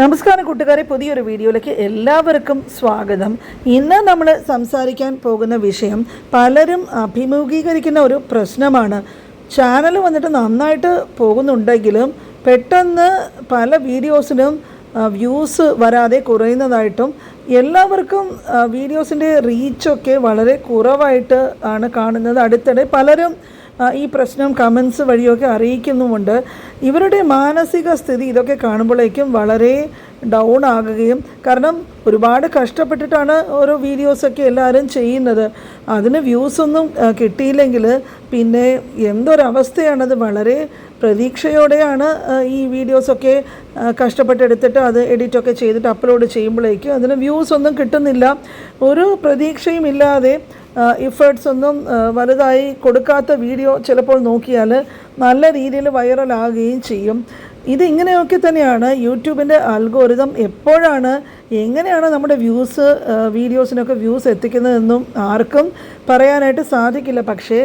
നമസ്കാരം കൂട്ടുകാരെ, പുതിയൊരു വീഡിയോയിലേക്ക് എല്ലാവർക്കും സ്വാഗതം. ഇന്ന് നമ്മൾ സംസാരിക്കാൻ പോകുന്ന വിഷയം പലരും അഭിമുഖീകരിക്കുന്ന ഒരു പ്രശ്നമാണ്. ചാനൽ വന്നിട്ട് നന്നായിട്ട് പോകുന്നുണ്ടെങ്കിലും പെട്ടെന്ന് പല വീഡിയോസിനും വ്യൂസ് വരാതെ കുറയുന്നതായിട്ടും എല്ലാവർക്കും വീഡിയോസിൻ്റെ റീച്ചൊക്കെ വളരെ കുറവായിട്ട് ആണ് കാണുന്നത്. അടുത്തിടെ പലരും ഈ പ്രശ്നം കമൻസ് വഴിയൊക്കെ അറിയിക്കുന്നുമുണ്ട്. ഇവരുടെ മാനസിക സ്ഥിതി ഇതൊക്കെ കാണുമ്പോഴേക്കും വളരെ ഡൗൺ ആകുകയും, കാരണം ഒരുപാട് കഷ്ടപ്പെട്ടിട്ടാണ് ഓരോ വീഡിയോസൊക്കെ എല്ലാവരും ചെയ്യുന്നത്. അതിന് വ്യൂസൊന്നും കിട്ടിയില്ലെങ്കിൽ പിന്നെ എന്തൊരവസ്ഥയാണത്. വളരെ പ്രതീക്ഷയോടെയാണ് ഈ വീഡിയോസൊക്കെ കഷ്ടപ്പെട്ടെടുത്തിട്ട് അത് എഡിറ്റൊക്കെ ചെയ്തിട്ട് അപ്ലോഡ് ചെയ്യുമ്പോഴേക്കും അതിന് വ്യൂസ് ഒന്നും കിട്ടുന്നില്ല. ഒരു പ്രതീക്ഷയും ഇല്ലാതെ ഇഫേർട്സ് ഒന്നും വലുതായി കൊടുക്കാത്ത വീഡിയോ ചിലപ്പോൾ നോക്കിയാൽ നല്ല രീതിയിൽ വൈറലാകുകയും ചെയ്യും. ഇതിങ്ങനെയൊക്കെ തന്നെയാണ് യൂട്യൂബിൻ്റെ അൽഗോരിതം എങ്ങനെയാണ് നമ്മുടെ വീഡിയോസിനൊക്കെ വ്യൂസ് എത്തിക്കുന്നതെന്നും ആർക്കും പറയാനായിട്ട് സാധിക്കില്ല. പക്ഷേ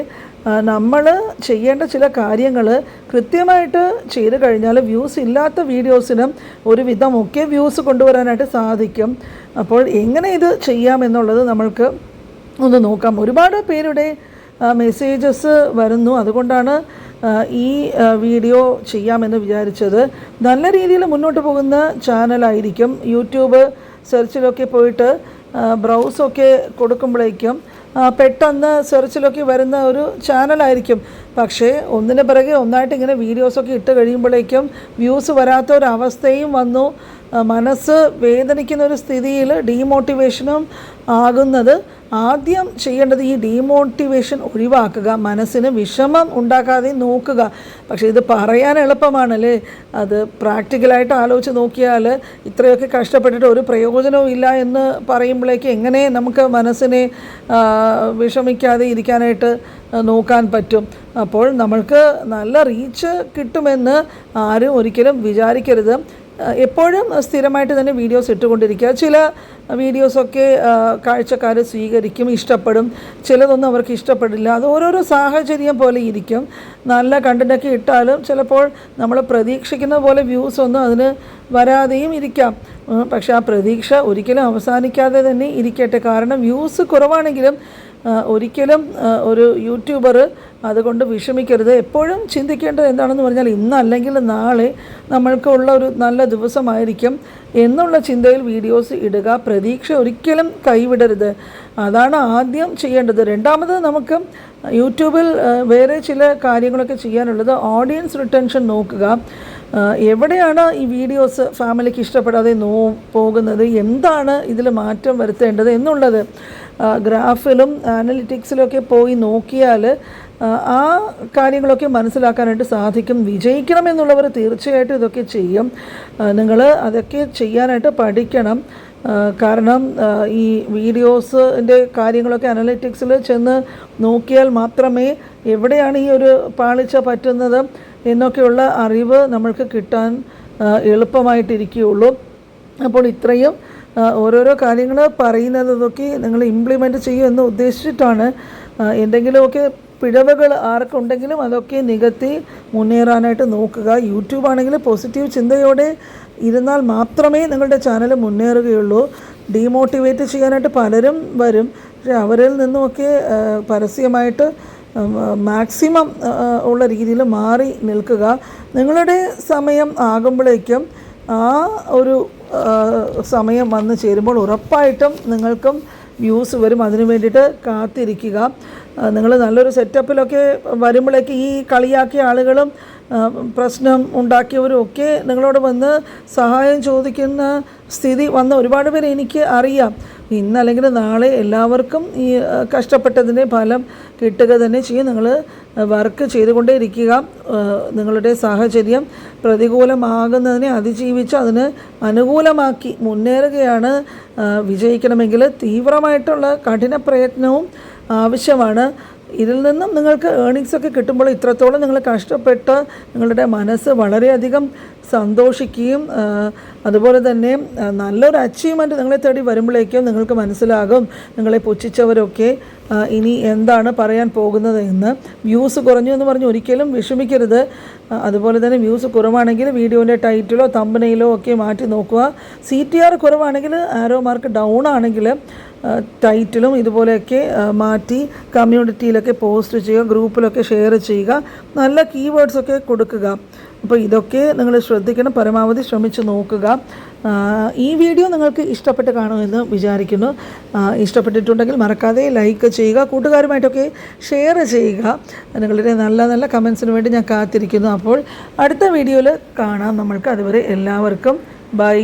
നമ്മൾ ചെയ്യേണ്ട ചില കാര്യങ്ങൾ കൃത്യമായിട്ട് ചെയ്ത് കഴിഞ്ഞാൽ വ്യൂസ് ഇല്ലാത്ത വീഡിയോസിനും ഒരുവിധമൊക്കെ വ്യൂസ് കൊണ്ടുവരാനായിട്ട് സാധിക്കും. അപ്പോൾ എങ്ങനെ ഇത് ചെയ്യാമെന്നുള്ളത് നമ്മൾക്ക് ഒന്ന് നോക്കാം. ഒരുപാട് പേരുടെ മെസ്സേജസ് വരുന്നു, അതുകൊണ്ടാണ് ഈ വീഡിയോ ചെയ്യാമെന്ന് വിചാരിച്ചത്. നല്ല രീതിയിൽ മുന്നോട്ട് പോകുന്ന ചാനലായിരിക്കും. യൂട്യൂബ് സെർച്ചിലൊക്കെ പോയിട്ട് ബ്രൗസൊക്കെ കൊടുക്കുമ്പോഴേക്കും പെട്ടെന്ന് സെർച്ചിലൊക്കെ വരുന്ന ഒരു ചാനലായിരിക്കും. പക്ഷേ ഒന്നിന് പിറകെ ഒന്നായിട്ട് ഇങ്ങനെ വീഡിയോസൊക്കെ ഇട്ട് കഴിയുമ്പോഴേക്കും വ്യൂസ് വരാത്ത ഒരവസ്ഥയും വന്നു. മനസ്സ് വേദനിക്കുന്ന ഒരു സ്ഥിതിയിൽ ഡീമോട്ടിവേഷനും ആകുന്നത്. ആദ്യം ചെയ്യേണ്ടത് ഈ ഡീമോട്ടിവേഷൻ ഒഴിവാക്കുക, മനസ്സിന് വിഷമം ഉണ്ടാക്കാതെ നോക്കുക. പക്ഷേ ഇത് പറയാൻ എളുപ്പമാണല്ലേ, അത് പ്രാക്ടിക്കലായിട്ട് ആലോചിച്ച് നോക്കിയാൽ ഇത്രയൊക്കെ കഷ്ടപ്പെട്ടിട്ട് ഒരു പ്രയോജനവും ഇല്ല എന്ന് പറയുമ്പോഴേക്ക് എങ്ങനെ നമുക്ക് മനസ്സിനെ വിഷമിക്കാതെ ഇരിക്കാനായിട്ട് നോക്കാൻ പറ്റും. അപ്പോൾ നമ്മൾക്ക് നല്ല റീച്ച് കിട്ടുമെന്ന് ആരും ഒരിക്കലും വിചാരിക്കരുത്. എപ്പോഴും സ്ഥിരമായിട്ട് തന്നെ വീഡിയോസ് ഇട്ടുകൊണ്ടിരിക്കുക. ചില വീഡിയോസൊക്കെ കാഴ്ചക്കാർ സ്വീകരിക്കും, ഇഷ്ടപ്പെടും. ചിലതൊന്നും അവർക്ക് ഇഷ്ടപ്പെടില്ല. അത് ഓരോരോ സാഹചര്യം പോലെ ഇരിക്കും. നല്ല കണ്ടൻറ്റൊക്കെ ഇട്ടാലും ചിലപ്പോൾ നമ്മൾ പ്രതീക്ഷിക്കുന്ന പോലെ വ്യൂസ് ഒന്നും അതിന് വരാതെയും ഇരിക്കാം. പക്ഷേ ആ പ്രതീക്ഷ ഒരിക്കലും അവസാനിക്കാതെ തന്നെ ഇരിക്കട്ടെ. കാരണം വ്യൂസ് കുറവാണെങ്കിലും ഒരിക്കലും ഒരു യൂട്യൂബർ അതുകൊണ്ട് വിഷമിക്കരുത്. എപ്പോഴും ചിന്തിക്കേണ്ടത് എന്താണെന്ന് പറഞ്ഞാൽ ഇന്നല്ലെങ്കിൽ നാളെ നമ്മൾക്കുള്ള ഒരു നല്ല ദിവസമായിരിക്കും എന്നുള്ള ചിന്തയിൽ വീഡിയോസ് ഇടുക. പ്രതീക്ഷ ഒരിക്കലും കൈവിടരുത്. അതാണ് ആദ്യം ചെയ്യേണ്ടത്. രണ്ടാമത് നമുക്ക് യൂട്യൂബിൽ വേറെ ചില കാര്യങ്ങളൊക്കെ ചെയ്യാനുള്ളത്. ഓഡിയൻസ് റിട്ടൻഷൻ നോക്കുക. എവിടെയാണ് ഈ വീഡിയോസ് ഫാമിലിക്ക് ഇഷ്ടപ്പെടാതെ പോകുന്നത്, എന്താണ് ഇതിൽ മാറ്റം വരുത്തേണ്ടത് എന്നുള്ളത് ഗ്രാഫിലും അനലിറ്റിക്സിലൊക്കെ പോയി നോക്കിയാൽ ആ കാര്യങ്ങളൊക്കെ മനസ്സിലാക്കാനായിട്ട് സാധിക്കും. വിജയിക്കണമെന്നുള്ളവർ തീർച്ചയായിട്ടും ഇതൊക്കെ ചെയ്യും. നിങ്ങൾ അതൊക്കെ ചെയ്യാനായിട്ട് പഠിക്കണം. കാരണം ഈ വീഡിയോസിൻ്റെ കാര്യങ്ങളൊക്കെ അനലിറ്റിക്സിൽ ചെന്ന് നോക്കിയാൽ മാത്രമേ എവിടെയാണ് ഈ ഒരു പാളിച്ച പറ്റുന്നത് എന്നൊക്കെയുള്ള അറിവ് നമ്മൾക്ക് കിട്ടാൻ എളുപ്പമായിട്ടിരിക്കുകയുള്ളൂ. അപ്പോൾ ഇത്രയും ഓരോരോ കാര്യങ്ങൾ പറയുന്നതൊക്കെ നിങ്ങൾ ഇംപ്ലിമെൻറ്റ് ചെയ്യുമെന്ന് ഉദ്ദേശിച്ചിട്ടാണ്. എന്തെങ്കിലുമൊക്കെ പിഴവുകൾ ആർക്കുണ്ടെങ്കിലും അതൊക്കെ നികത്തി മുന്നേറാനായിട്ട് നോക്കുക. യൂട്യൂബ് ആണെങ്കിൽ പോസിറ്റീവ് ചിന്തയോടെ ഇരുന്നാൽ മാത്രമേ നിങ്ങളുടെ ചാനൽ മുന്നേറുകയുള്ളൂ. ഡീമോട്ടിവേറ്റ് ചെയ്യാനായിട്ട് പലരും വരും. പക്ഷേ അവരിൽ നിന്നുമൊക്കെ പരസ്യമായിട്ട് മാക്സിമം ഉള്ള രീതിയിൽ മാറി നിൽക്കുക. നിങ്ങളുടെ സമയം ആകുമ്പോഴേക്കും ആ ഒരു സമയം വന്നു ചേരുമ്പോൾ ഉറപ്പായിട്ടും നിങ്ങൾക്കും വ്യൂസ് വരും. അതിനു വേണ്ടിയിട്ട് കാത്തിരിക്കുക. നിങ്ങൾ നല്ലൊരു സെറ്റപ്പിലൊക്കെ വരുമ്പോഴേക്ക് ഈ കളിയാക്കിയ ആളുകളും പ്രശ്നം ഉണ്ടാക്കിയവരും ഒക്കെ നിങ്ങളോട് വന്ന് സഹായം ചോദിക്കുന്ന സ്ഥിതി വന്ന ഒരുപാട് പേര് എനിക്ക് അറിയാം. ഇന്നല്ലെങ്കിൽ നാളെ എല്ലാവർക്കും ഈ കഷ്ടപ്പെട്ടതിൻ്റെ ഫലം കിട്ടുക തന്നെ ചെയ്യും. നിങ്ങൾ വർക്ക് ചെയ്തുകൊണ്ടേ ഇരിക്കുക. നിങ്ങളുടെ സാഹചര്യം പ്രതികൂലമാകുന്നതിനെ അതിജീവിച്ച് അതിന് അനുകൂലമാക്കി മുന്നേറുകയാണ്. വിജയിക്കണമെങ്കിൽ തീവ്രമായിട്ടുള്ള കഠിന പ്രയത്നവും ആവശ്യമാണ്. ഇതിൽ നിന്നും നിങ്ങൾക്ക് ഏർണിങ്സൊക്കെ കിട്ടുമ്പോൾ ഇത്രത്തോളം നിങ്ങൾ കഷ്ടപ്പെട്ട് നിങ്ങളുടെ മനസ്സ് വളരെയധികം സന്തോഷിക്കുകയും അതുപോലെ തന്നെ നല്ലൊരു അച്ചീവ്മെൻറ്റ് നിങ്ങളെ തേടി വരുമ്പോഴേക്കും നിങ്ങൾക്ക് മനസ്സിലാകും നിങ്ങളെ പുച്ഛിച്ചവരൊക്കെ ഇനി എന്താണ് പറയാൻ പോകുന്നത് എന്ന്. വ്യൂസ് കുറഞ്ഞു എന്ന് പറഞ്ഞ് ഒരിക്കലും വിഷമിക്കരുത്. അതുപോലെ തന്നെ വ്യൂസ് കുറവാണെങ്കിൽ വീഡിയോൻ്റെ ടൈറ്റിലോ തമ്പനെയിലോ ഒക്കെ മാറ്റി നോക്കുക. CTR കുറവാണെങ്കിൽ ആരോ മാർക്ക് ഡൗൺ ആണെങ്കിൽ ടൈറ്റിലും ഇതുപോലെയൊക്കെ മാറ്റി കമ്മ്യൂണിറ്റിയിലൊക്കെ പോസ്റ്റ് ചെയ്യുക, ഗ്രൂപ്പിലൊക്കെ ഷെയർ ചെയ്യുക, നല്ല കീവേഡ്സൊക്കെ കൊടുക്കുക. അപ്പോൾ ഇതൊക്കെ നിങ്ങൾ ശ്രദ്ധിക്കണം, പരമാവധി ശ്രമിച്ച് നോക്കുക. ഈ വീഡിയോ നിങ്ങൾക്ക് ഇഷ്ടപ്പെട്ട് കാണുമെന്ന് വിചാരിക്കുന്നു. ഇഷ്ടപ്പെട്ടിട്ടുണ്ടെങ്കിൽ മറക്കാതെ ലൈക്ക് ചെയ്യുക, കൂട്ടുകാരുമായിട്ടൊക്കെ ഷെയർ ചെയ്യുക. നിങ്ങളുടെ നല്ല നല്ല കമൻസിന് വേണ്ടി ഞാൻ കാത്തിരിക്കുന്നു. അപ്പോൾ അടുത്ത വീഡിയോയിൽ കാണാം നമ്മൾക്ക്. അതുവരെ എല്ലാവർക്കും ബൈ.